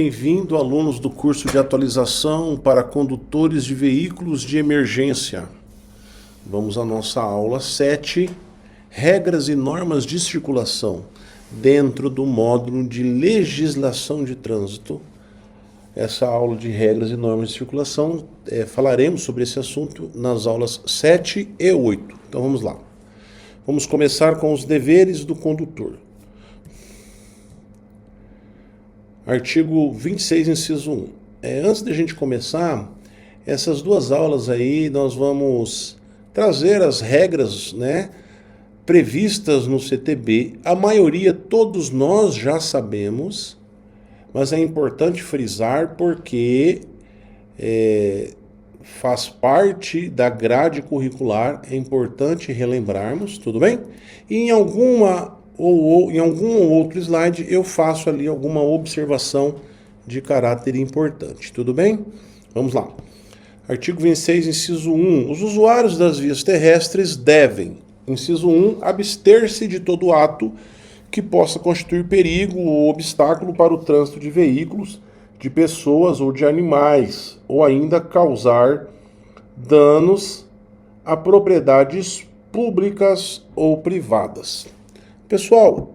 bem-vindo, alunos do curso de atualização para condutores de veículos de emergência. Vamos à nossa aula 7, regras e normas de circulação, dentro do módulo de legislação de trânsito. Essa aula de regras e normas de circulação, falaremos sobre esse assunto nas aulas 7 e 8. Então vamos lá. Vamos começar com os deveres do condutor. Artigo 26, inciso 1. Antes de a gente começar, essas duas aulas aí, nós vamos trazer as regras, previstas no CTB. A maioria, todos nós já sabemos, mas é importante frisar porque faz parte da grade curricular, é importante relembrarmos, tudo bem? E em algum outro slide eu faço ali alguma observação de caráter importante, tudo bem? Vamos lá. Artigo 26, inciso 1. Os usuários das vias terrestres devem, inciso 1, abster-se de todo ato que possa constituir perigo ou obstáculo para o trânsito de veículos, de pessoas ou de animais, ou ainda causar danos a propriedades públicas ou privadas. Pessoal,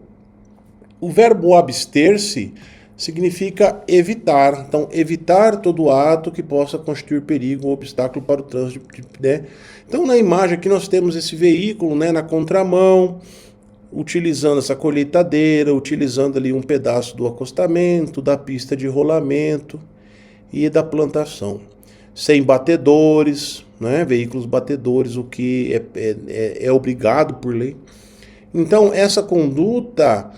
o verbo abster-se significa evitar. Então, evitar todo ato que possa constituir perigo ou obstáculo para o trânsito. Então, na imagem aqui nós temos esse veículo na contramão, utilizando essa colheitadeira, utilizando ali um pedaço do acostamento, da pista de rolamento e da plantação. Sem batedores, veículos batedores, o que é obrigado por lei. Então, essa conduta,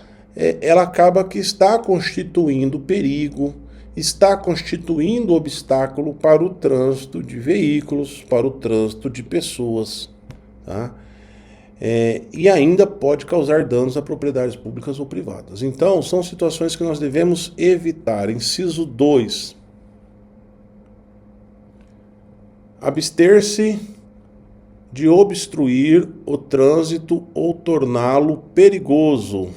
ela acaba que está constituindo perigo, está constituindo obstáculo para o trânsito de veículos, para o trânsito de pessoas, tá? E ainda pode causar danos a propriedades públicas ou privadas. Então, são situações que nós devemos evitar. Inciso 2. Abster-se de obstruir o trânsito ou torná-lo perigoso,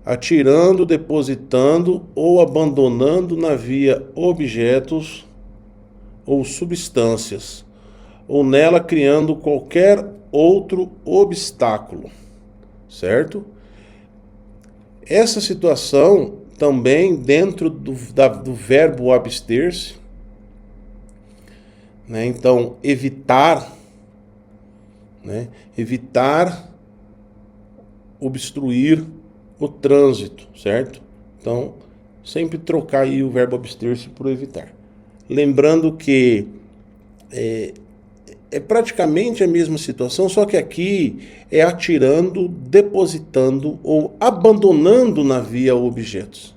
atirando, depositando ou abandonando na via objetos ou substâncias, ou nela criando qualquer outro obstáculo, certo? Essa situação também dentro do verbo abster-se, então evitar, evitar obstruir o trânsito, certo? Então, sempre trocar aí o verbo abster-se por evitar. Lembrando que é praticamente a mesma situação, só que aqui é atirando, depositando ou abandonando na via objetos,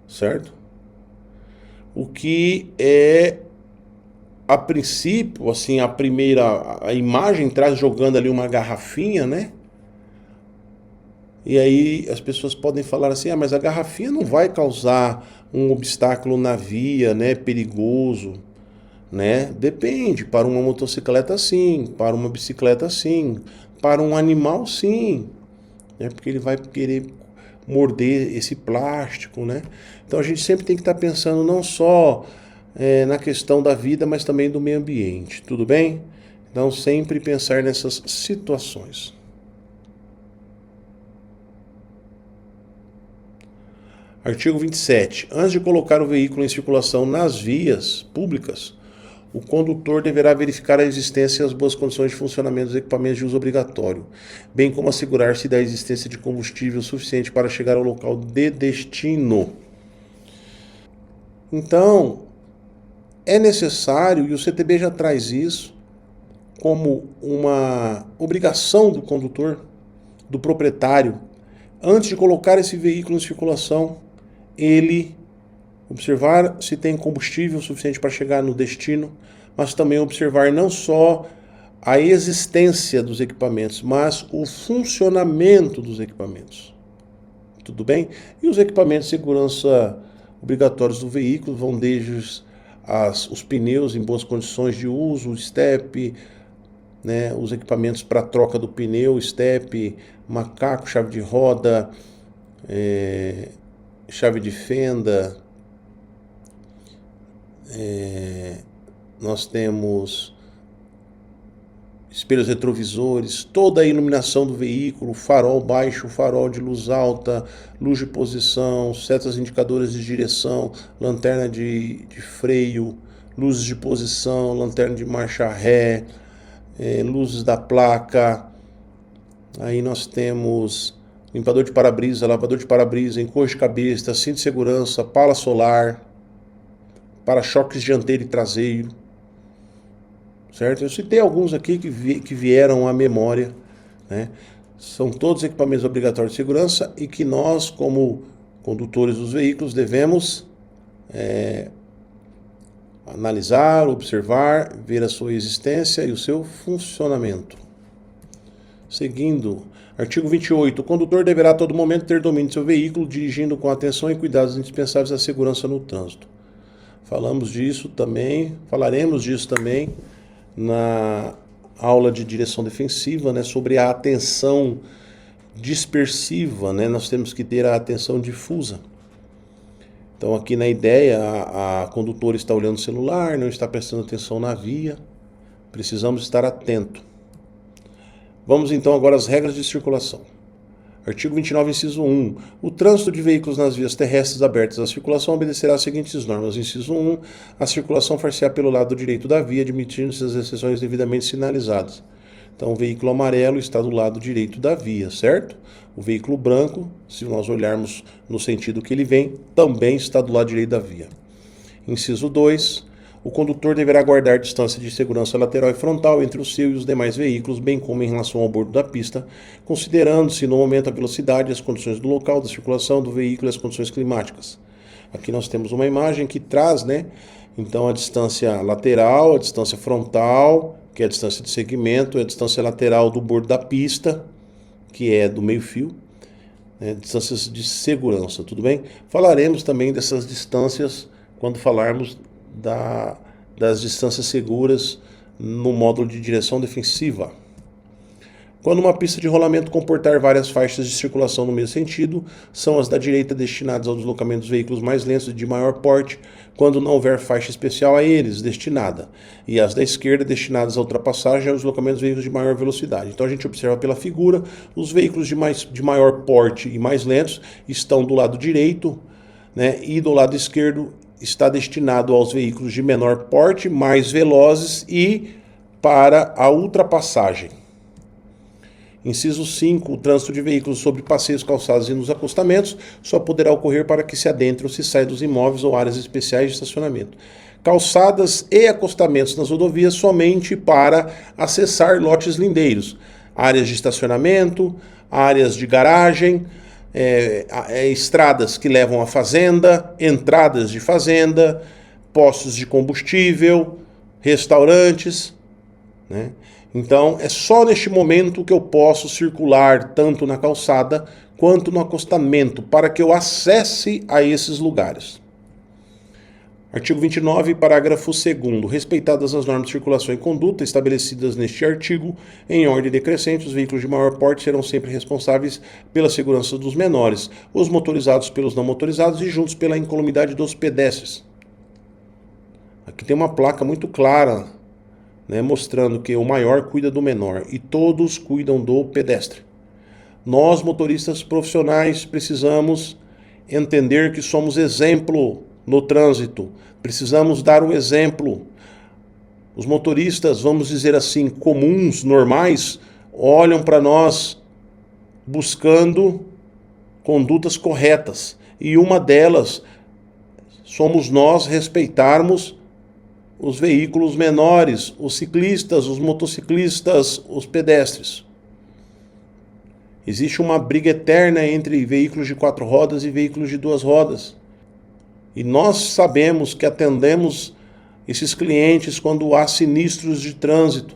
certo? O que a princípio, assim, a imagem traz jogando ali uma garrafinha, E aí as pessoas podem falar assim, mas a garrafinha não vai causar um obstáculo na via, perigoso, Depende, para uma motocicleta sim, para uma bicicleta sim, para um animal sim, Porque ele vai querer morder esse plástico, Então a gente sempre tem que estar pensando não só na questão da vida, mas também do meio ambiente, tudo bem? Então sempre pensar nessas situações. Artigo 27. Antes de colocar o veículo em circulação nas vias públicas, o condutor deverá verificar a existência e as boas condições de funcionamento dos equipamentos de uso obrigatório, bem como assegurar-se da existência de combustível suficiente para chegar ao local de destino. Então, é necessário, e o CTB já traz isso, como uma obrigação do condutor, do proprietário, antes de colocar esse veículo em circulação, ele observar se tem combustível suficiente para chegar no destino, mas também observar não só a existência dos equipamentos, mas o funcionamento dos equipamentos. Tudo bem? E os equipamentos de segurança obrigatórios do veículo vão desde os pneus em boas condições de uso, o step, os equipamentos para troca do pneu, step, macaco, chave de roda, chave de fenda, nós temos espelhos retrovisores, toda a iluminação do veículo, farol baixo, farol de luz alta, luz de posição, setas indicadoras de direção, lanterna de freio, luzes de posição, lanterna de marcha ré, luzes da placa. Aí nós temos limpador de para-brisa, lavador de para-brisa, encosto de cabeça, cinto de segurança, pala solar, para-choques dianteiro e traseiro. Certo? Eu citei alguns aqui que vieram à memória, né? São todos equipamentos obrigatórios de segurança e que nós, como condutores dos veículos, devemos analisar, observar, ver a sua existência e o seu funcionamento. Seguindo, artigo 28. O condutor deverá a todo momento ter domínio de seu veículo, dirigindo com atenção e cuidados indispensáveis à segurança no trânsito. Falaremos disso também na aula de direção defensiva, né, sobre a atenção dispersiva, né, nós temos que ter a atenção difusa. Então aqui na ideia, a condutora está olhando o celular, não está prestando atenção na via, precisamos estar atento. Vamos então agora às regras de circulação. Artigo 29, inciso 1. O trânsito de veículos nas vias terrestres abertas à circulação obedecerá às seguintes normas. Inciso 1. A circulação far-se-á pelo lado direito da via, admitindo-se as exceções devidamente sinalizadas. Então, o veículo amarelo está do lado direito da via, certo? O veículo branco, se nós olharmos no sentido que ele vem, também está do lado direito da via. Inciso 2. O condutor deverá guardar distância de segurança lateral e frontal entre o seu e os demais veículos, bem como em relação ao bordo da pista, considerando-se no momento a velocidade, as condições do local da circulação do veículo e as condições climáticas. Aqui nós temos uma imagem que traz, né, então a distância lateral, a distância frontal, que é a distância de segmento, a distância lateral do bordo da pista, que é do meio-fio, né, distâncias de segurança, tudo bem? Falaremos também dessas distâncias quando falarmos das distâncias seguras no módulo de direção defensiva. Quando uma pista de rolamento comportar várias faixas de circulação no mesmo sentido, são as da direita destinadas ao deslocamento dos veículos mais lentos e de maior porte, quando não houver faixa especial a eles destinada, e as da esquerda destinadas à ultrapassagem ao deslocamento dos veículos de maior velocidade. Então a gente observa pela figura, os veículos de maior porte e mais lentos estão do lado direito, né, e do lado esquerdo está destinado aos veículos de menor porte, mais velozes e para a ultrapassagem. Inciso 5. O trânsito de veículos sobre passeios, calçadas e nos acostamentos só poderá ocorrer para que se adentre ou se saia dos imóveis ou áreas especiais de estacionamento. Calçadas e acostamentos nas rodovias somente para acessar lotes lindeiros, áreas de estacionamento, áreas de garagem, estradas que levam à fazenda, entradas de fazenda, postos de combustível, restaurantes, né? Então, é só neste momento que eu posso circular tanto na calçada quanto no acostamento, para que eu acesse a esses lugares. Artigo 29, parágrafo 2º. Respeitadas as normas de circulação e conduta estabelecidas neste artigo, em ordem decrescente, os veículos de maior porte serão sempre responsáveis pela segurança dos menores, os motorizados pelos não motorizados e juntos pela incolumidade dos pedestres. Aqui tem uma placa muito clara, né, mostrando que o maior cuida do menor e todos cuidam do pedestre. Nós, motoristas profissionais, precisamos entender que somos exemplo no trânsito. Precisamos dar o exemplo. Os motoristas, vamos dizer assim, comuns, normais, olham para nós buscando condutas corretas. E uma delas somos nós respeitarmos os veículos menores, os ciclistas, os motociclistas, os pedestres. Existe uma briga eterna entre veículos de 4 rodas e veículos de 2 rodas. E nós sabemos que atendemos esses clientes quando há sinistros de trânsito.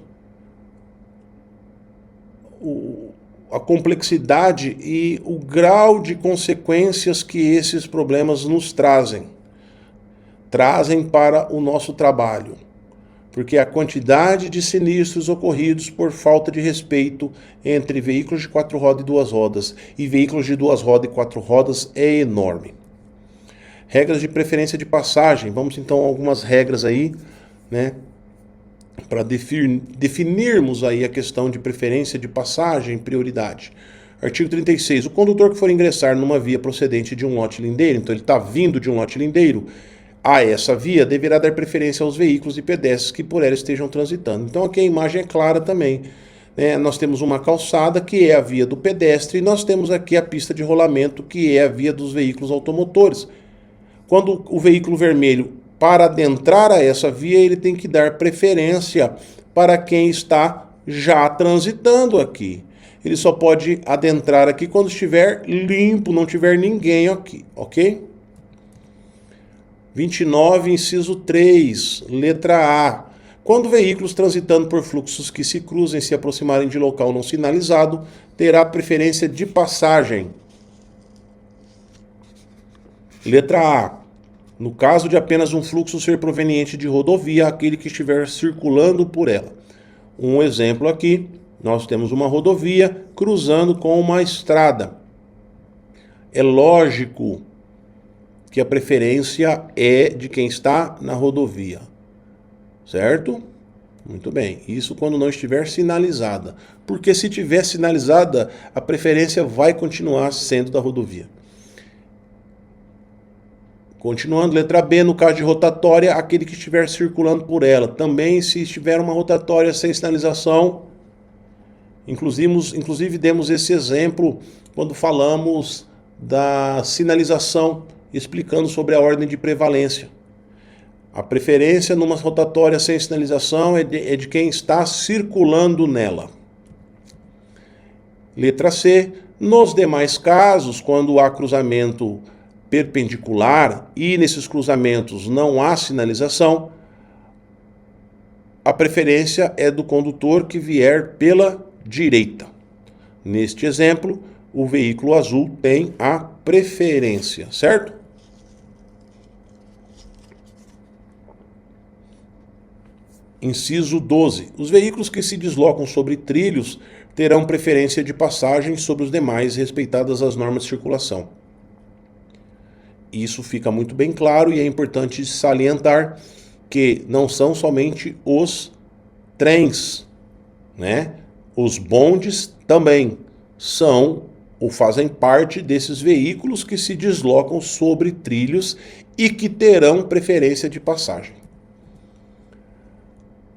A complexidade e o grau de consequências que esses problemas nos trazem para o nosso trabalho. Porque a quantidade de sinistros ocorridos por falta de respeito entre veículos de 4 rodas e 2 rodas e veículos de 2 rodas e 4 rodas é enorme. Regras de preferência de passagem. Vamos então a algumas regras aí, né? Para definirmos aí a questão de preferência de passagem, prioridade. Artigo 36. O condutor que for ingressar numa via procedente de um lote lindeiro, então ele está vindo de um lote lindeiro, a essa via deverá dar preferência aos veículos e pedestres que por ela estejam transitando. Então aqui a imagem é clara também. Nós temos uma calçada, que é a via do pedestre, e nós temos aqui a pista de rolamento, que é a via dos veículos automotores. Quando o veículo vermelho, para adentrar a essa via, ele tem que dar preferência para quem está já transitando aqui. Ele só pode adentrar aqui quando estiver limpo, não tiver ninguém aqui, ok? 29, inciso 3, letra A. Quando veículos transitando por fluxos que se cruzem se aproximarem de local não sinalizado, terá preferência de passagem. Letra A. No caso de apenas um fluxo ser proveniente de rodovia, aquele que estiver circulando por ela. Um exemplo aqui, nós temos uma rodovia cruzando com uma estrada. É lógico que a preferência é de quem está na rodovia. Certo? Muito bem. Isso quando não estiver sinalizada. Porque se tiver sinalizada, a preferência vai continuar sendo da rodovia. Continuando, letra B, no caso de rotatória, aquele que estiver circulando por ela. Também, se estiver uma rotatória sem sinalização, inclusive demos esse exemplo quando falamos da sinalização, explicando sobre a ordem de prevalência. A preferência numa rotatória sem sinalização é de quem está circulando nela. Letra C. Nos demais casos, quando há cruzamento perpendicular e nesses cruzamentos não há sinalização, a preferência é do condutor que vier pela direita. Neste exemplo, o veículo azul tem a preferência, certo? Inciso 12. Os veículos que se deslocam sobre trilhos terão preferência de passagem sobre os demais, respeitadas as normas de circulação. Isso fica muito bem claro e é importante salientar que não são somente os trens, né? Os bondes também são ou fazem parte desses veículos que se deslocam sobre trilhos e que terão preferência de passagem.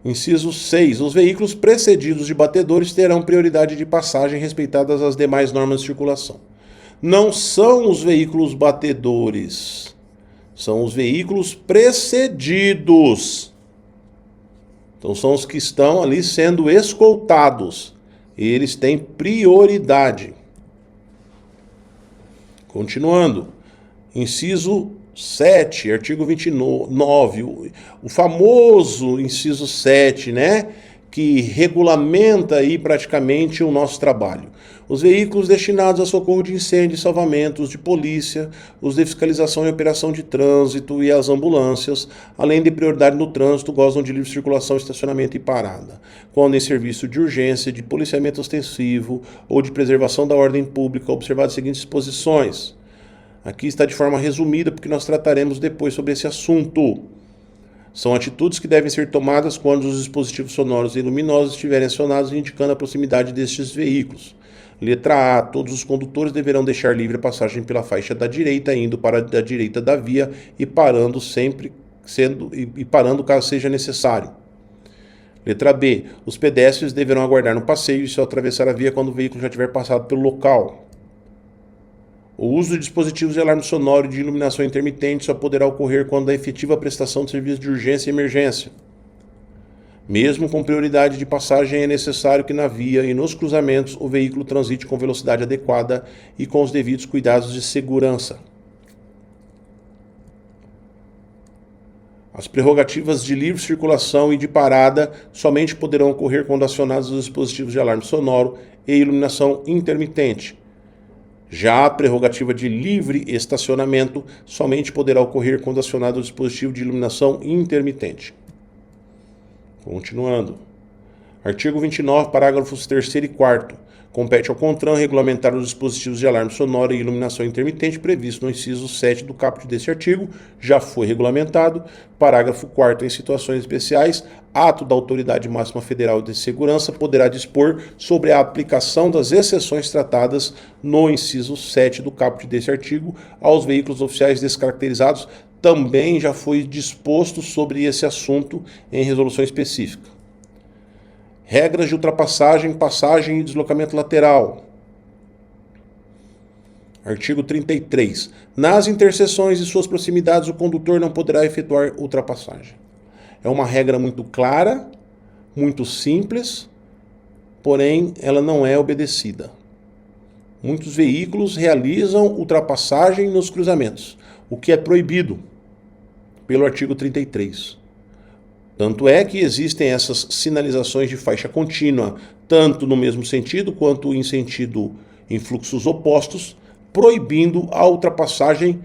Inciso 6. Os veículos precedidos de batedores terão prioridade de passagem, respeitadas as demais normas de circulação. Não são os veículos batedores, são os veículos precedidos. Então são os que estão ali sendo escoltados. Eles têm prioridade. Continuando. Inciso 7, artigo 29, o famoso inciso 7, né? Que regulamenta aí praticamente o nosso trabalho. Os veículos destinados a socorro de incêndio e salvamento, os de polícia, os de fiscalização e operação de trânsito e as ambulâncias, além de prioridade no trânsito, gozam de livre circulação, estacionamento e parada. Quando em serviço de urgência, de policiamento ostensivo ou de preservação da ordem pública, observadas as seguintes disposições. Aqui está de forma resumida, porque nós trataremos depois sobre esse assunto. São atitudes que devem ser tomadas quando os dispositivos sonoros e luminosos estiverem acionados, indicando a proximidade destes veículos. Letra A. Todos os condutores deverão deixar livre a passagem pela faixa da direita, indo para a direita da via e parando caso seja necessário. Letra B. Os pedestres deverão aguardar no passeio e só atravessar a via quando o veículo já tiver passado pelo local. O uso de dispositivos de alarme sonoro e de iluminação intermitente só poderá ocorrer quando a efetiva prestação de serviço de urgência e emergência. Mesmo com prioridade de passagem, é necessário que na via e nos cruzamentos o veículo transite com velocidade adequada e com os devidos cuidados de segurança. As prerrogativas de livre circulação e de parada somente poderão ocorrer quando acionados os dispositivos de alarme sonoro e iluminação intermitente. Já a prerrogativa de livre estacionamento somente poderá ocorrer quando acionado o dispositivo de iluminação intermitente. Continuando. Artigo 29, parágrafos 3º e 4º. Compete ao CONTRAN regulamentar os dispositivos de alarme sonoro e iluminação intermitente previsto no inciso 7 do caput deste artigo. Já foi regulamentado. Parágrafo 4º. Em situações especiais, ato da Autoridade Máxima Federal de Segurança poderá dispor sobre a aplicação das exceções tratadas no inciso 7 do caput deste artigo aos veículos oficiais descaracterizados. Também já foi disposto sobre esse assunto em resolução específica. Regras de ultrapassagem, passagem e deslocamento lateral. Artigo 33. Nas interseções e suas proximidades, o condutor não poderá efetuar ultrapassagem. É uma regra muito clara, muito simples, porém ela não é obedecida. Muitos veículos realizam ultrapassagem nos cruzamentos, o que é proibido pelo artigo 33. Tanto é que existem essas sinalizações de faixa contínua, tanto no mesmo sentido quanto em fluxos opostos, proibindo a ultrapassagem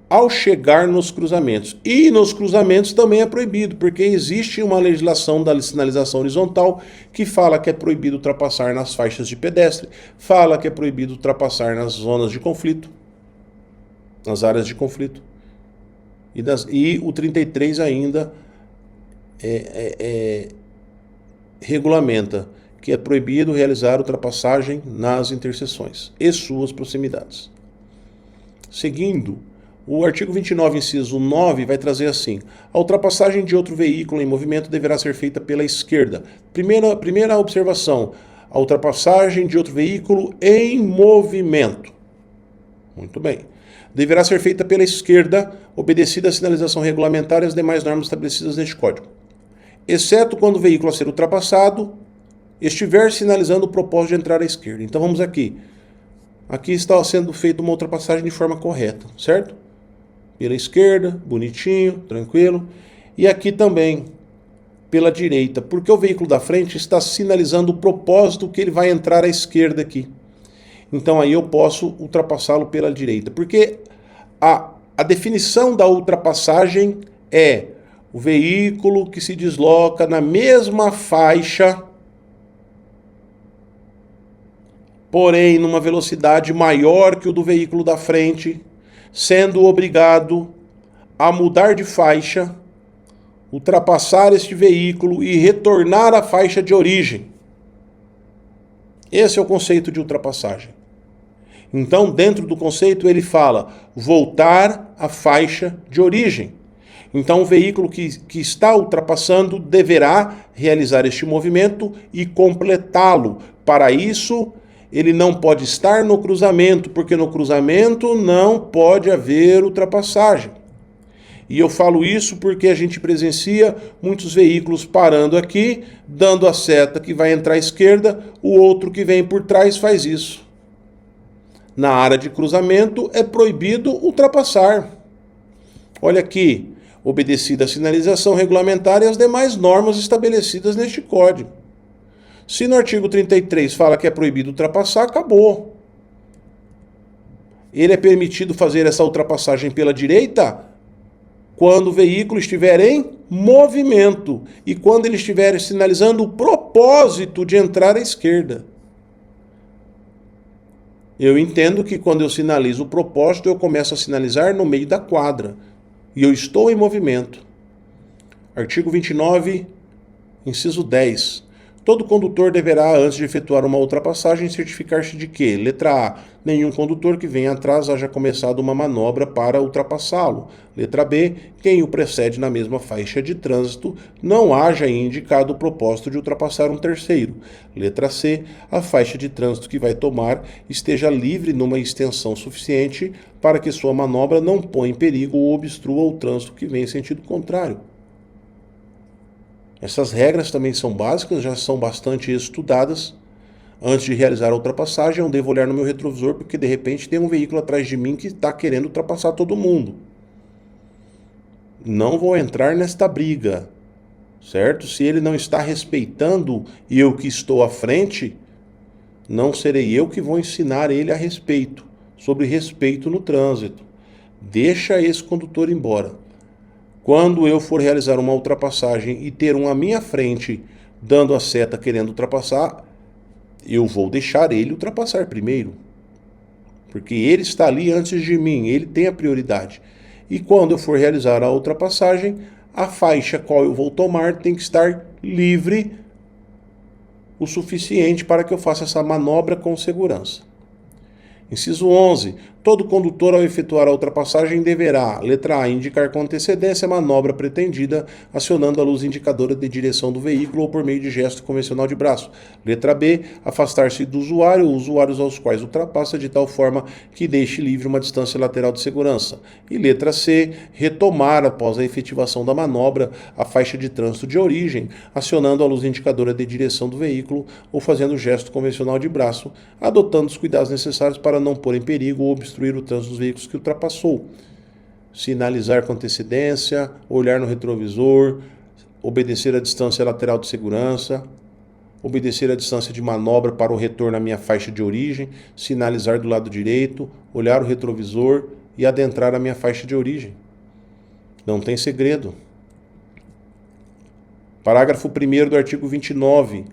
ao chegar nos cruzamentos. E nos cruzamentos também é proibido, porque existe uma legislação da sinalização horizontal que fala que é proibido ultrapassar nas faixas de pedestre, fala que é proibido ultrapassar nas zonas de conflito, nas áreas de conflito. E o 33 ainda regulamenta que é proibido realizar ultrapassagem nas interseções e suas proximidades. Seguindo, o artigo 29, inciso 9, vai trazer assim: a ultrapassagem de outro veículo em movimento deverá ser feita pela esquerda. Primeira observação: a ultrapassagem de outro veículo em movimento. Muito bem. Deverá ser feita pela esquerda, obedecida a sinalização regulamentar e as demais normas estabelecidas neste Código, exceto quando o veículo a ser ultrapassado estiver sinalizando o propósito de entrar à esquerda. Então vamos aqui. Aqui está sendo feita uma ultrapassagem de forma correta, certo? Pela esquerda, bonitinho, tranquilo. E aqui também, pela direita, porque o veículo da frente está sinalizando o propósito que ele vai entrar à esquerda aqui. Então aí eu posso ultrapassá-lo pela direita. Porque a definição da ultrapassagem é o veículo que se desloca na mesma faixa, porém numa velocidade maior que o do veículo da frente, sendo obrigado a mudar de faixa, ultrapassar este veículo e retornar à faixa de origem. Esse é o conceito de ultrapassagem. Então, dentro do conceito, ele fala voltar à faixa de origem. Então, o veículo que está ultrapassando deverá realizar este movimento e completá-lo. Para isso, ele não pode estar no cruzamento, porque no cruzamento não pode haver ultrapassagem. E eu falo isso porque a gente presencia muitos veículos parando aqui, dando a seta que vai entrar à esquerda, o outro que vem por trás faz isso. Na área de cruzamento é proibido ultrapassar. Olha aqui, obedecida a sinalização regulamentar e as demais normas estabelecidas neste Código. Se no artigo 33 fala que é proibido ultrapassar, acabou. Ele é permitido fazer essa ultrapassagem pela direita quando o veículo estiver em movimento e quando ele estiver sinalizando o propósito de entrar à esquerda. Eu entendo que quando eu sinalizo o propósito, eu começo a sinalizar no meio da quadra. E eu estou em movimento. Artigo 29, inciso 10. Todo condutor deverá, antes de efetuar uma ultrapassagem, certificar-se de que, letra A, nenhum condutor que venha atrás haja começado uma manobra para ultrapassá-lo. Letra B, quem o precede na mesma faixa de trânsito não haja indicado o propósito de ultrapassar um terceiro. Letra C, a faixa de trânsito que vai tomar esteja livre numa extensão suficiente para que sua manobra não ponha em perigo ou obstrua o trânsito que vem em sentido contrário. Essas regras também são básicas, já são bastante estudadas. Antes de realizar a ultrapassagem, eu devo olhar no meu retrovisor, porque de repente tem um veículo atrás de mim que está querendo ultrapassar todo mundo. Não vou entrar nesta briga, certo? Se ele não está respeitando eu que estou à frente, não serei eu que vou ensinar ele a respeito, sobre respeito no trânsito. Deixa esse condutor embora. Quando eu for realizar uma ultrapassagem e ter um à minha frente dando a seta querendo ultrapassar, eu vou deixar ele ultrapassar primeiro. Porque ele está ali antes de mim, ele tem a prioridade. E quando eu for realizar a ultrapassagem, a faixa qual eu vou tomar tem que estar livre o suficiente para que eu faça essa manobra com segurança. Inciso 11. Todo condutor, ao efetuar a ultrapassagem, deverá, letra A, indicar com antecedência a manobra pretendida, acionando a luz indicadora de direção do veículo ou por meio de gesto convencional de braço. Letra B, afastar-se do usuário ou usuários aos quais ultrapassa de tal forma que deixe livre uma distância lateral de segurança. E letra C, retomar, após a efetivação da manobra, a faixa de trânsito de origem, acionando a luz indicadora de direção do veículo ou fazendo gesto convencional de braço, adotando os cuidados necessários para não pôr em perigo ou obstruir o trânsito dos veículos que ultrapassou. Sinalizar com antecedência, olhar no retrovisor, obedecer a distância lateral de segurança, obedecer a distância de manobra para o retorno à minha faixa de origem, sinalizar do lado direito, olhar o retrovisor e adentrar a minha faixa de origem. Não tem segredo. Parágrafo 1º do artigo 29.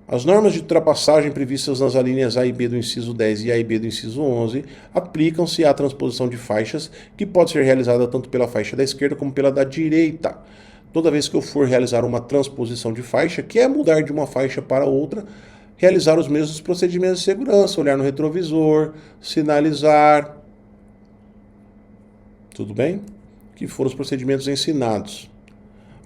As normas de ultrapassagem previstas nas alíneas A e B do inciso 10 e A e B do inciso 11 aplicam-se à transposição de faixas, que pode ser realizada tanto pela faixa da esquerda como pela da direita. Toda vez que eu for realizar uma transposição de faixa, que é mudar de uma faixa para outra, realizar os mesmos procedimentos de segurança, olhar no retrovisor, sinalizar. Tudo bem? Que foram os procedimentos ensinados.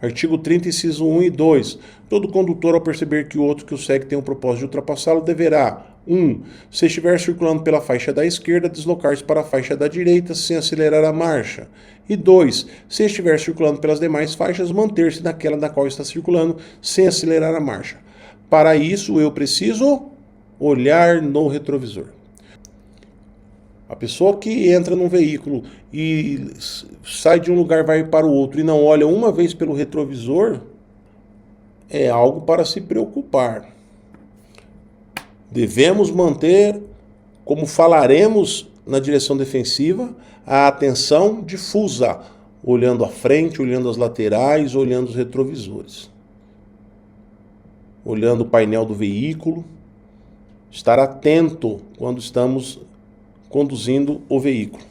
Artigo 30, inciso 1 e 2. Todo condutor, ao perceber que o outro que o segue tem o propósito de ultrapassá-lo, deverá 1. Se estiver circulando pela faixa da esquerda, deslocar-se para a faixa da direita sem acelerar a marcha. E 2. Se estiver circulando pelas demais faixas, manter-se naquela na qual está circulando sem acelerar a marcha. Para isso, eu preciso olhar no retrovisor. A pessoa que entra num veículo e sai de um lugar, vai para o outro e não olha uma vez pelo retrovisor, é algo para se preocupar. Devemos manter, como falaremos na direção defensiva, a atenção difusa, olhando à frente, olhando as laterais, olhando os retrovisores, olhando o painel do veículo, estar atento quando estamos conduzindo o veículo.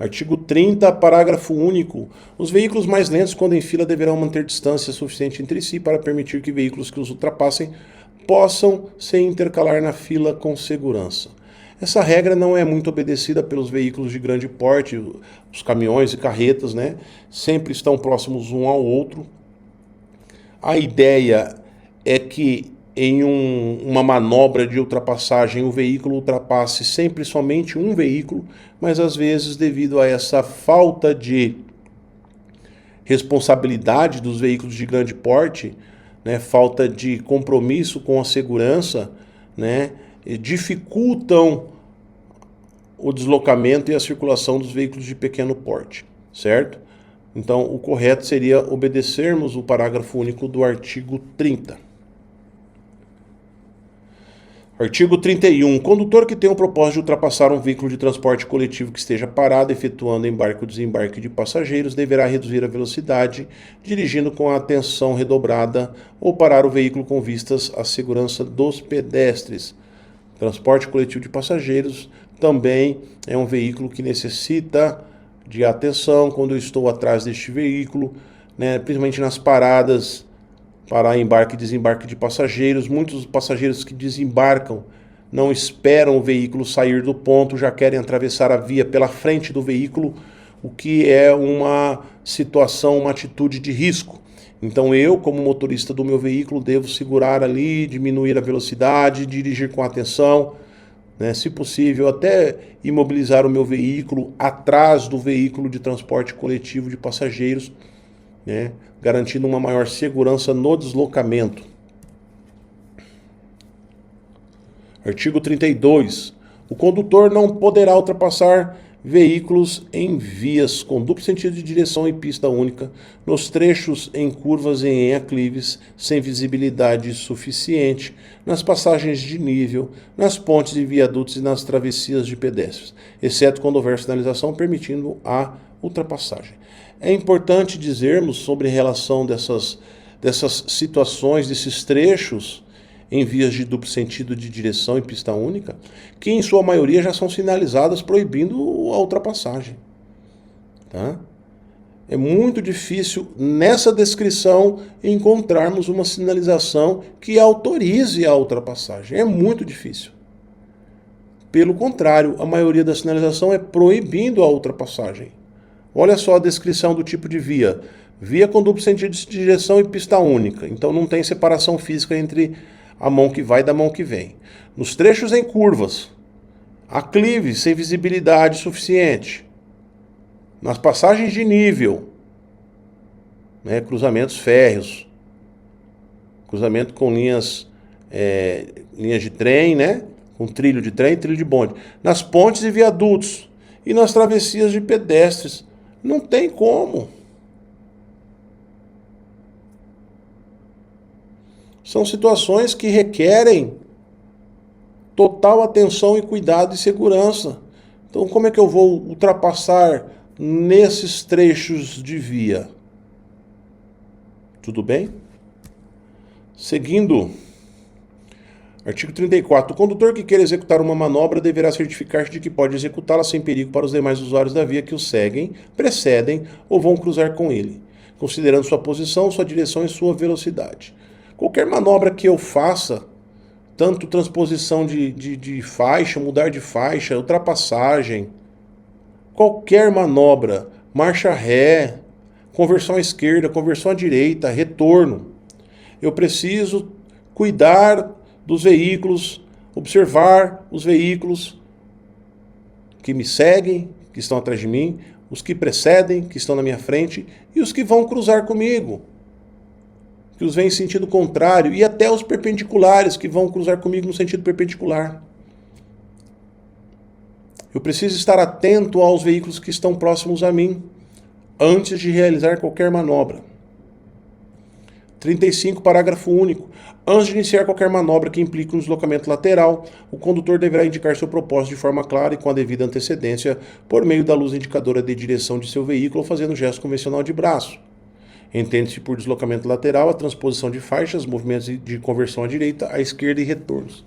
Artigo 30, parágrafo único. Os veículos mais lentos, quando em fila, deverão manter distância suficiente entre si para permitir que veículos que os ultrapassem possam se intercalar na fila com segurança. Essa regra não é muito obedecida pelos veículos de grande porte, os caminhões e carretas, né? Sempre estão próximos um ao outro. A ideia é que em uma manobra de ultrapassagem, o veículo ultrapasse sempre somente um veículo, mas às vezes, devido a essa falta de responsabilidade dos veículos de grande porte, né, falta de compromisso com a segurança, né, dificultam o deslocamento e a circulação dos veículos de pequeno porte, certo? Então, o correto seria obedecermos o parágrafo único do artigo 30. Artigo 31. Condutor que tenha o propósito de ultrapassar um veículo de transporte coletivo que esteja parado, efetuando embarque ou desembarque de passageiros, deverá reduzir a velocidade, dirigindo com a atenção redobrada ou parar o veículo com vistas à segurança dos pedestres. Transporte coletivo de passageiros também é um veículo que necessita de atenção quando eu estou atrás deste veículo, né, principalmente nas paradas para embarque e desembarque de passageiros. Muitos passageiros que desembarcam não esperam o veículo sair do ponto, já querem atravessar a via pela frente do veículo, o que é uma situação, uma atitude de risco. Então eu, como motorista do meu veículo, devo segurar ali, diminuir a velocidade, dirigir com atenção, né? Se possível, até imobilizar o meu veículo atrás do veículo de transporte coletivo de passageiros, né, garantindo uma maior segurança no deslocamento. Artigo 32. O condutor não poderá ultrapassar veículos em vias com duplo sentido de direção e pista única, nos trechos em curvas e em aclives, sem visibilidade suficiente, nas passagens de nível, nas pontes e viadutos e nas travessias de pedestres, exceto quando houver sinalização permitindo a ultrapassagem. É importante dizermos sobre a relação dessas dessas situações, desses trechos em vias de duplo sentido de direção e pista única, que em sua maioria já são sinalizadas proibindo a ultrapassagem. Tá? É muito difícil, nessa descrição, encontrarmos uma sinalização que autorize a ultrapassagem. É muito difícil. Pelo contrário, a maioria da sinalização é proibindo a ultrapassagem. Olha só a descrição do tipo de via. Via com duplo sentido de direção e pista única. Então não tem separação física entre a mão que vai e da mão que vem. Nos trechos em curvas, aclive sem visibilidade suficiente. Nas passagens de nível, cruzamentos férreos, cruzamento com linhas de trem, com trilho de trem e trilho de bonde. Nas pontes e viadutos e nas travessias de pedestres. Não tem como. São situações que requerem total atenção e cuidado e segurança. Então, como é que eu vou ultrapassar nesses trechos de via? Tudo bem? Seguindo, artigo 34. O condutor que queira executar uma manobra deverá certificar-se de que pode executá-la sem perigo para os demais usuários da via que o seguem, precedem ou vão cruzar com ele, considerando sua posição, sua direção e sua velocidade. Qualquer manobra que eu faça, tanto transposição de faixa, mudar de faixa, ultrapassagem, qualquer manobra, marcha ré, conversão à esquerda, conversão à direita, retorno, eu preciso cuidar dos veículos, observar os veículos que me seguem, que estão atrás de mim, os que precedem, que estão na minha frente, e os que vão cruzar comigo, que os vêm em sentido contrário, e até os perpendiculares que vão cruzar comigo no sentido perpendicular. Eu preciso estar atento aos veículos que estão próximos a mim, antes de realizar qualquer manobra. 35, parágrafo único. Antes de iniciar qualquer manobra que implique um deslocamento lateral, o condutor deverá indicar seu propósito de forma clara e com a devida antecedência, por meio da luz indicadora de direção de seu veículo ou fazendo gesto convencional de braço. Entende-se por deslocamento lateral a transposição de faixas, movimentos de conversão à direita, à esquerda e retornos.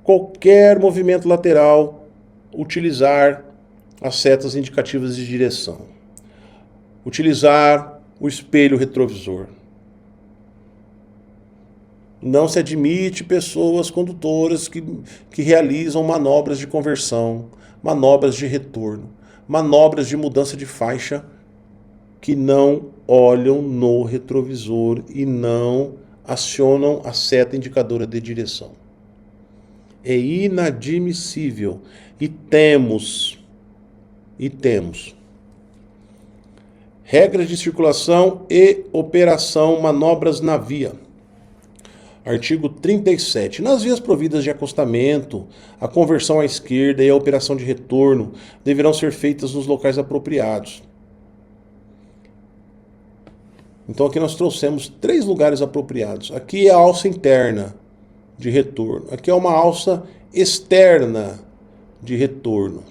Qualquer movimento lateral, utilizar as setas indicativas de direção. Utilizar o espelho retrovisor. Não se admite pessoas condutoras que realizam manobras de conversão, manobras de retorno, manobras de mudança de faixa que não olham no retrovisor e não acionam a seta indicadora de direção. É inadmissível. E temos regras de circulação e operação, manobras na via. Artigo 37. Nas vias providas de acostamento, a conversão à esquerda e a operação de retorno deverão ser feitas nos locais apropriados. Então aqui nós trouxemos 3 lugares apropriados. Aqui é a alça interna de retorno. Aqui é uma alça externa de retorno.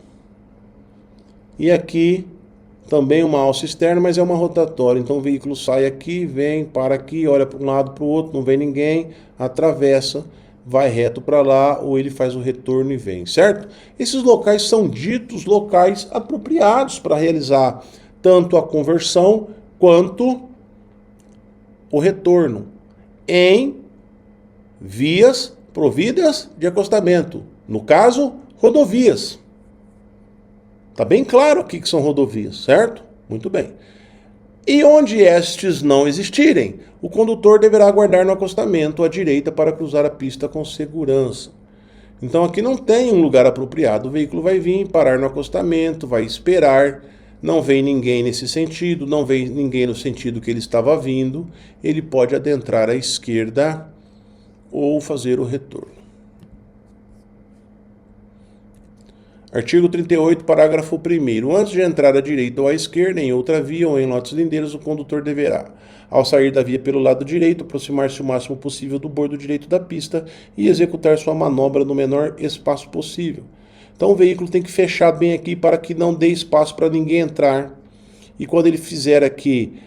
E aqui também uma alça externa, mas é uma rotatória. Então o veículo sai aqui, vem, para aqui, olha para um lado, para o outro, não vem ninguém, atravessa, vai reto para lá, ou ele faz o retorno e vem, certo? Esses locais são ditos locais apropriados para realizar tanto a conversão quanto o retorno em vias providas de acostamento. No caso, rodovias. Está bem claro aqui que são rodovias, certo? Muito bem. E onde estes não existirem, o condutor deverá aguardar no acostamento à direita para cruzar a pista com segurança. Então aqui não tem um lugar apropriado. O veículo vai vir, parar no acostamento, vai esperar. Não vem ninguém nesse sentido, não vem ninguém no sentido que ele estava vindo. Ele pode adentrar à esquerda ou fazer o retorno. Artigo 38, parágrafo 1º. Antes de entrar à direita ou à esquerda, em outra via ou em lotes lindeiros, o condutor deverá, ao sair da via pelo lado direito, aproximar-se o máximo possível do bordo direito da pista e executar sua manobra no menor espaço possível. Então o veículo tem que fechar bem aqui para que não dê espaço para ninguém entrar. E quando ele fizer aqui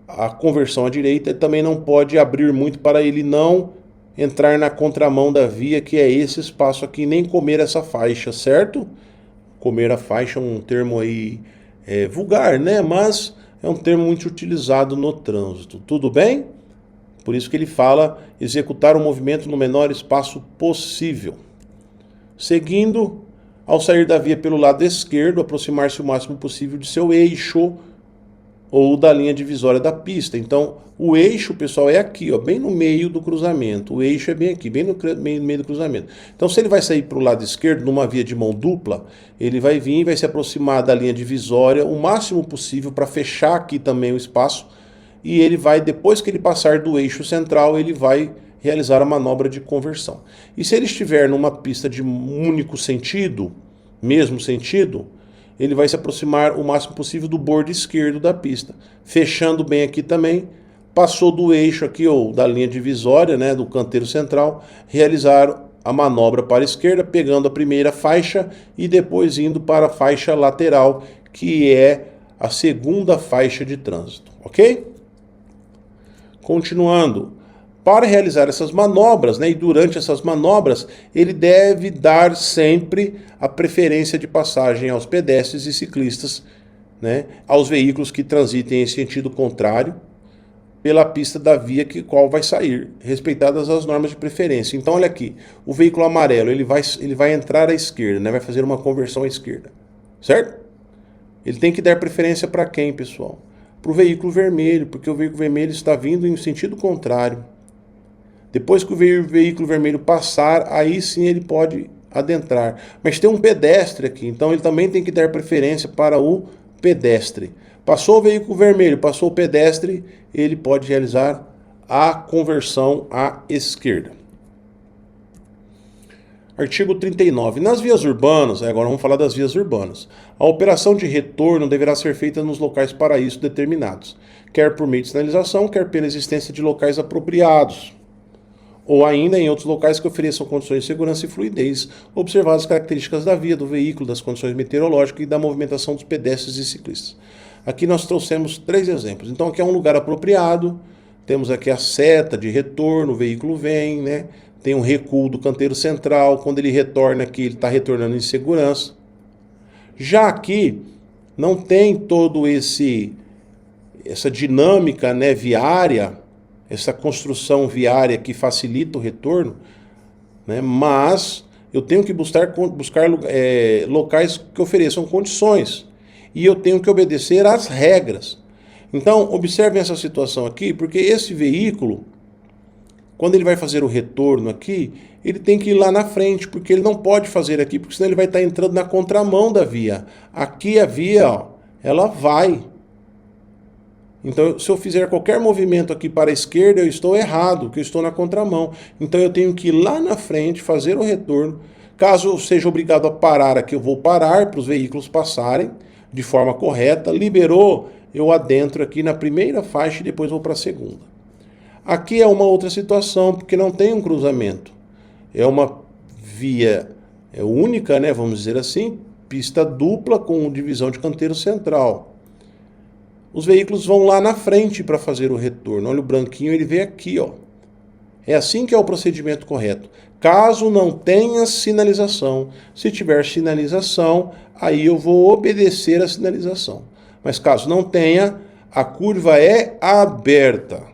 a conversão à direita, ele também não pode abrir muito para ele não entrar na contramão da via, que é esse espaço aqui, nem comer essa faixa, certo? Comer a faixa é um termo aí vulgar, né? Mas é um termo muito utilizado no trânsito. Tudo bem? Por isso que ele fala executar o movimento no menor espaço possível. Seguindo, ao sair da via pelo lado esquerdo, aproximar-se o máximo possível de seu eixo ou da linha divisória da pista. Então, o eixo, pessoal, é aqui, ó, bem no meio do cruzamento. O eixo é bem aqui, bem no meio do cruzamento. Então, se ele vai sair para o lado esquerdo, numa via de mão dupla, ele vai vir e vai se aproximar da linha divisória o máximo possível para fechar aqui também o espaço. E ele vai, depois que ele passar do eixo central, ele vai realizar a manobra de conversão. E se ele estiver numa pista de único sentido, mesmo sentido, ele vai se aproximar o máximo possível do bordo esquerdo da pista, fechando bem aqui também, passou do eixo aqui, ou da linha divisória, né, do canteiro central, realizar a manobra para a esquerda, pegando a primeira faixa e depois indo para a faixa lateral, que é a segunda faixa de trânsito, ok? Continuando, para realizar essas manobras, né, e durante essas manobras, ele deve dar sempre a preferência de passagem aos pedestres e ciclistas, né, aos veículos que transitem em sentido contrário pela pista da via que qual vai sair, respeitadas as normas de preferência. Então, olha aqui, o veículo amarelo ele vai entrar à esquerda, né, vai fazer uma conversão à esquerda, certo? Ele tem que dar preferência para quem, pessoal? Para o veículo vermelho, porque o veículo vermelho está vindo em sentido contrário. Depois que o veículo vermelho passar, aí sim ele pode adentrar. Mas tem um pedestre aqui, então ele também tem que dar preferência para o pedestre. Passou o veículo vermelho, passou o pedestre, ele pode realizar a conversão à esquerda. Artigo 39. Nas vias urbanas, agora vamos falar das vias urbanas, a operação de retorno deverá ser feita nos locais para isso determinados, quer por meio de sinalização, quer pela existência de locais apropriados, ou ainda em outros locais que ofereçam condições de segurança e fluidez, observadas as características da via, do veículo, das condições meteorológicas e da movimentação dos pedestres e ciclistas. Aqui nós trouxemos 3 exemplos. Então aqui é um lugar apropriado, temos aqui a seta de retorno, o veículo vem, né? Tem um recuo do canteiro central, quando ele retorna aqui, ele está retornando em segurança. Já aqui, não tem todo essa dinâmica, né, viária, essa construção viária que facilita o retorno, né, mas eu tenho que buscar locais que ofereçam condições. E eu tenho que obedecer às regras. Então, observem essa situação aqui, porque esse veículo, quando ele vai fazer o retorno aqui, ele tem que ir lá na frente, porque ele não pode fazer aqui, porque senão ele vai estar entrando na contramão da via. Aqui a via, ó, ela vai. Então, se eu fizer qualquer movimento aqui para a esquerda, eu estou errado, porque eu estou na contramão. Então, eu tenho que ir lá na frente, fazer o retorno. Caso eu seja obrigado a parar aqui, eu vou parar para os veículos passarem de forma correta. Liberou, eu adentro aqui na primeira faixa e depois vou para a segunda. Aqui é uma outra situação, porque não tem um cruzamento. É uma via única, né, vamos dizer assim, pista dupla com divisão de canteiro central. Os veículos vão lá na frente para fazer o retorno. Olha o branquinho, ele veio aqui, ó. É assim que é o procedimento correto. Caso não tenha sinalização, se tiver sinalização, aí eu vou obedecer a sinalização. Mas caso não tenha, a curva é aberta.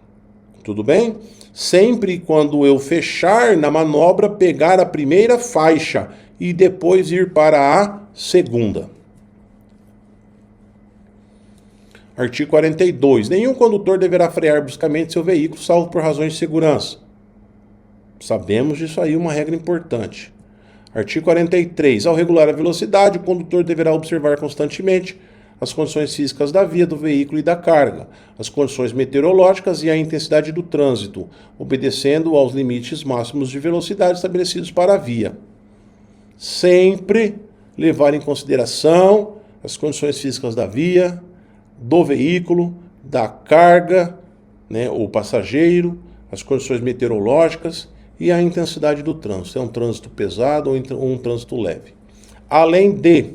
Tudo bem? Sempre quando eu fechar na manobra, pegar a primeira faixa e depois ir para a segunda. Artigo 42. Nenhum condutor deverá frear bruscamente seu veículo, salvo por razões de segurança. Sabemos disso aí, uma regra importante. Artigo 43. Ao regular a velocidade, o condutor deverá observar constantemente as condições físicas da via, do veículo e da carga, as condições meteorológicas e a intensidade do trânsito, obedecendo aos limites máximos de velocidade estabelecidos para a via. Sempre levar em consideração as condições físicas da via, do veículo, da carga, né, ou passageiro, as condições meteorológicas e a intensidade do trânsito. É um trânsito pesado ou um trânsito leve. Além de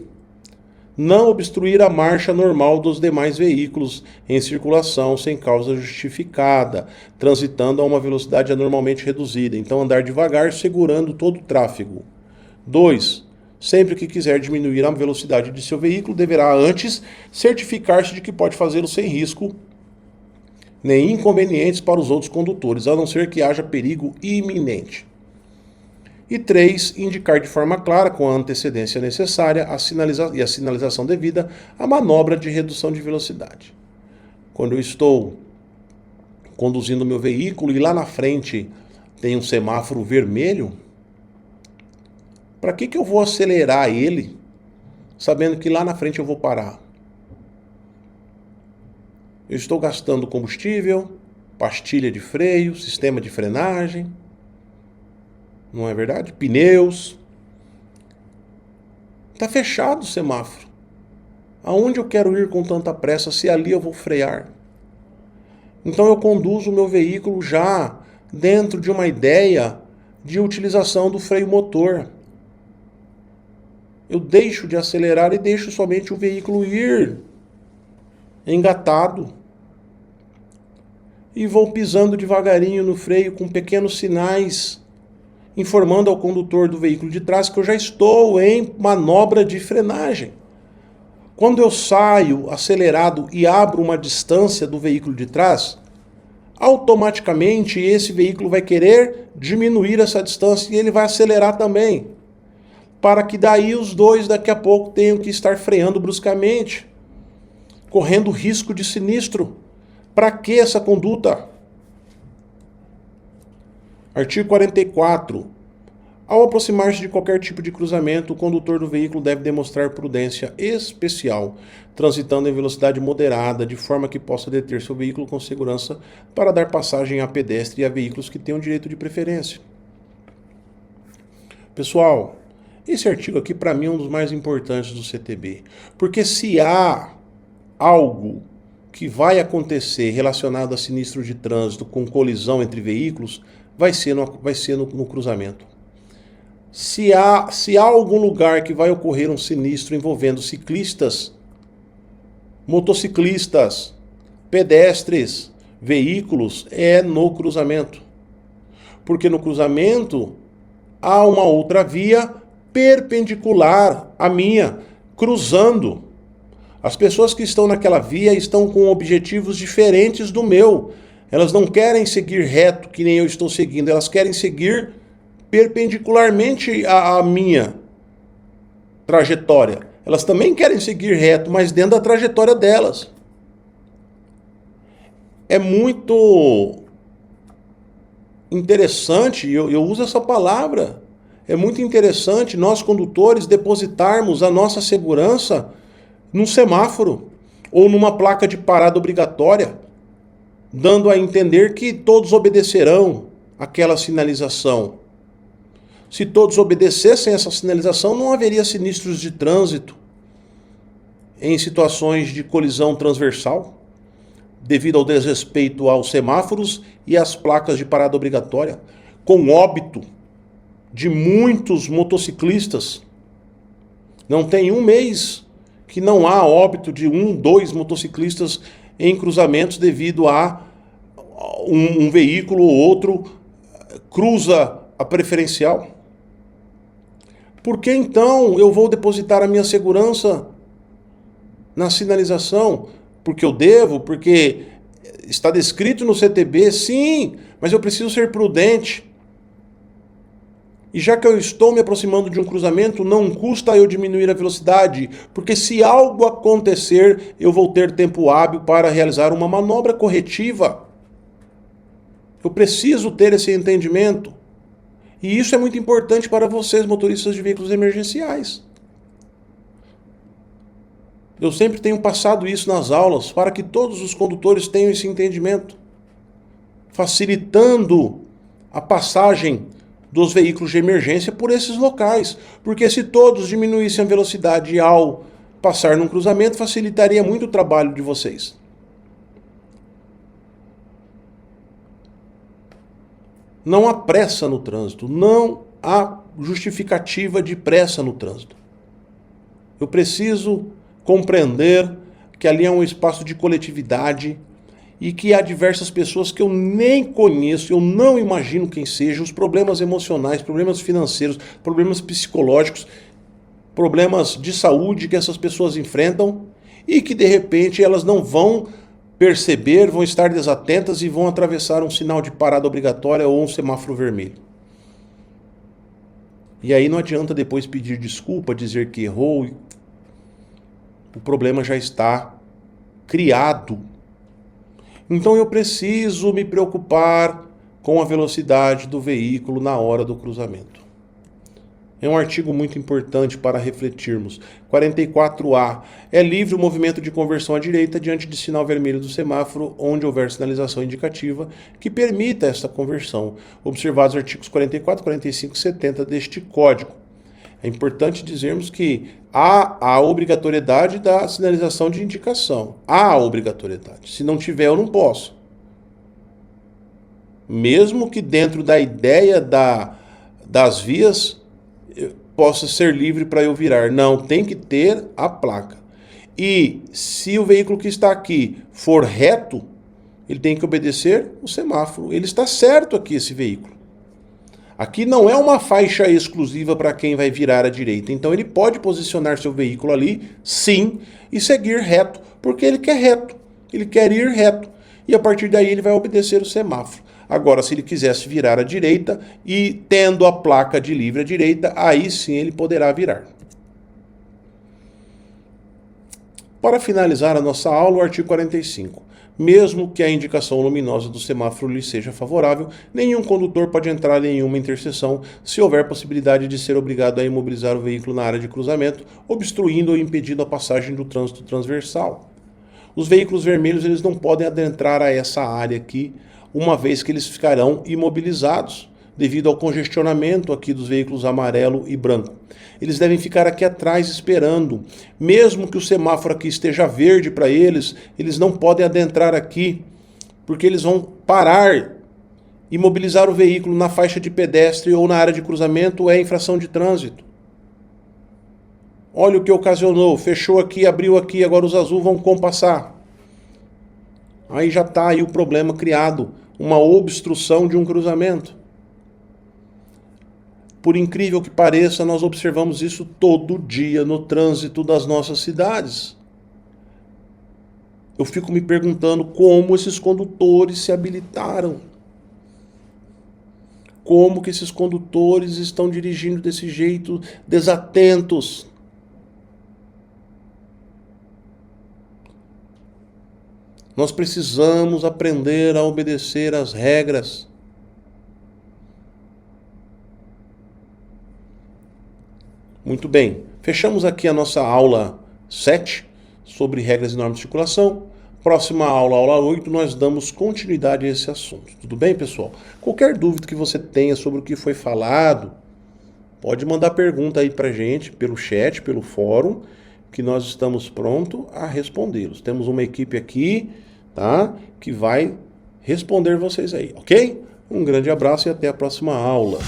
Não obstruir a marcha normal dos demais veículos em circulação sem causa justificada, transitando a uma velocidade anormalmente reduzida. Então, andar devagar, segurando todo o tráfego. 2. Sempre que quiser diminuir a velocidade de seu veículo, deverá antes certificar-se de que pode fazê-lo sem risco nem inconvenientes para os outros condutores, a não ser que haja perigo iminente. E 3. Indicar de forma clara, com a antecedência necessária a sinalização devida, a manobra de redução de velocidade. Quando eu estou conduzindo meu veículo e lá na frente tem um semáforo vermelho, para que eu vou acelerar ele, sabendo que lá na frente eu vou parar? Eu estou gastando combustível, pastilha de freio, sistema de frenagem, não é verdade? Pneus. Está fechado o semáforo. Aonde eu quero ir com tanta pressa se ali eu vou frear? Então eu conduzo o meu veículo já dentro de uma ideia de utilização do freio motor. Eu deixo de acelerar e deixo somente o veículo ir engatado. E vou pisando devagarinho no freio com pequenos sinais, informando ao condutor do veículo de trás que eu já estou em manobra de frenagem. Quando eu saio acelerado e abro uma distância do veículo de trás, automaticamente esse veículo vai querer diminuir essa distância e ele vai acelerar também, para que daí os dois daqui a pouco tenham que estar freando bruscamente, correndo risco de sinistro. Para que essa conduta? Artigo 44. Ao aproximar-se de qualquer tipo de cruzamento, o condutor do veículo deve demonstrar prudência especial, transitando em velocidade moderada, de forma que possa deter seu veículo com segurança para dar passagem a pedestre e a veículos que tenham direito de preferência. Pessoal, esse artigo aqui para mim é um dos mais importantes do CTB, porque se há algo que vai acontecer relacionado a sinistro de trânsito com colisão entre veículos, vai ser no cruzamento. Se há algum lugar que vai ocorrer um sinistro envolvendo ciclistas, motociclistas, pedestres, veículos, é no cruzamento. Porque no cruzamento há uma outra via perpendicular à minha, cruzando. As pessoas que estão naquela via estão com objetivos diferentes do meu. Elas não querem seguir reto, que nem eu estou seguindo. Elas querem seguir perpendicularmente à minha trajetória. Elas também querem seguir reto, mas dentro da trajetória delas. É muito interessante, eu uso essa palavra, é muito interessante nós condutores depositarmos a nossa segurança num semáforo ou numa placa de parada obrigatória, dando a entender que todos obedecerão aquela sinalização. Se todos obedecessem essa sinalização, não haveria sinistros de trânsito em situações de colisão transversal, devido ao desrespeito aos semáforos e às placas de parada obrigatória, com óbito de muitos motociclistas. Não tem um mês que não há óbito de 2 motociclistas em cruzamentos devido a um veículo ou outro cruza a preferencial. Por que então eu vou depositar a minha segurança na sinalização? Porque eu devo? Porque está descrito no CTB? Sim, mas eu preciso ser prudente. E já que eu estou me aproximando de um cruzamento, não custa eu diminuir a velocidade, porque se algo acontecer, eu vou ter tempo hábil para realizar uma manobra corretiva. Eu preciso ter esse entendimento. E isso é muito importante para vocês, motoristas de veículos emergenciais. Eu sempre tenho passado isso nas aulas, para que todos os condutores tenham esse entendimento, facilitando a passagem dos veículos de emergência por esses locais. Porque se todos diminuíssem a velocidade ao passar num cruzamento, facilitaria muito o trabalho de vocês. Não há pressa no trânsito, não há justificativa de pressa no trânsito. Eu preciso compreender que ali é um espaço de coletividade e que há diversas pessoas que eu nem conheço, eu não imagino quem seja, os problemas emocionais, problemas financeiros, problemas psicológicos, problemas de saúde que essas pessoas enfrentam e que de repente elas não vão perceber, vão estar desatentas e vão atravessar um sinal de parada obrigatória ou um semáforo vermelho. E aí não adianta depois pedir desculpa, dizer que errou. O problema já está criado. Então eu preciso me preocupar com a velocidade do veículo na hora do cruzamento. É um artigo muito importante para refletirmos. 44A. É livre o movimento de conversão à direita diante de sinal vermelho do semáforo, onde houver sinalização indicativa que permita esta conversão. Observados os artigos 44, 45 e 70 deste Código. É importante dizermos que há a obrigatoriedade da sinalização de indicação. Há a obrigatoriedade. Se não tiver, eu não posso. Mesmo que dentro da ideia das vias possa ser livre para eu virar. Não, tem que ter a placa. E se o veículo que está aqui for reto, ele tem que obedecer o semáforo. Ele está certo aqui, esse veículo. Aqui não é uma faixa exclusiva para quem vai virar à direita. Então ele pode posicionar seu veículo ali, sim, e seguir reto, porque ele quer reto. Ele quer ir reto. E a partir daí ele vai obedecer o semáforo. Agora, se ele quisesse virar à direita e tendo a placa de livre à direita, aí sim ele poderá virar. Para finalizar a nossa aula, o artigo 45. Mesmo que a indicação luminosa do semáforo lhe seja favorável, nenhum condutor pode entrar em nenhuma interseção se houver possibilidade de ser obrigado a imobilizar o veículo na área de cruzamento, obstruindo ou impedindo a passagem do trânsito transversal. Os veículos vermelhos eles não podem adentrar a essa área aqui, uma vez que eles ficarão imobilizados devido ao congestionamento aqui dos veículos amarelo e branco. Eles devem ficar aqui atrás esperando. Mesmo que o semáforo aqui esteja verde para eles, eles não podem adentrar aqui, porque eles vão parar, imobilizar o veículo na faixa de pedestre ou na área de cruzamento é infração de trânsito. Olha o que ocasionou, fechou aqui, abriu aqui, agora os azul vão compassar. Aí já está aí o problema criado, uma obstrução de um cruzamento. Por incrível que pareça, nós observamos isso todo dia no trânsito das nossas cidades. Eu fico me perguntando como esses condutores se habilitaram. Como que esses condutores estão dirigindo desse jeito, desatentos. Nós precisamos aprender a obedecer às regras. Muito bem, fechamos aqui a nossa aula 7 sobre regras e normas de circulação. Próxima aula, aula 8, nós damos continuidade a esse assunto. Tudo bem, pessoal? Qualquer dúvida que você tenha sobre o que foi falado, pode mandar pergunta aí pra gente, pelo chat, pelo fórum, que nós estamos prontos a respondê-los. Temos uma equipe aqui, tá, que vai responder vocês aí, ok? Um grande abraço e até a próxima aula.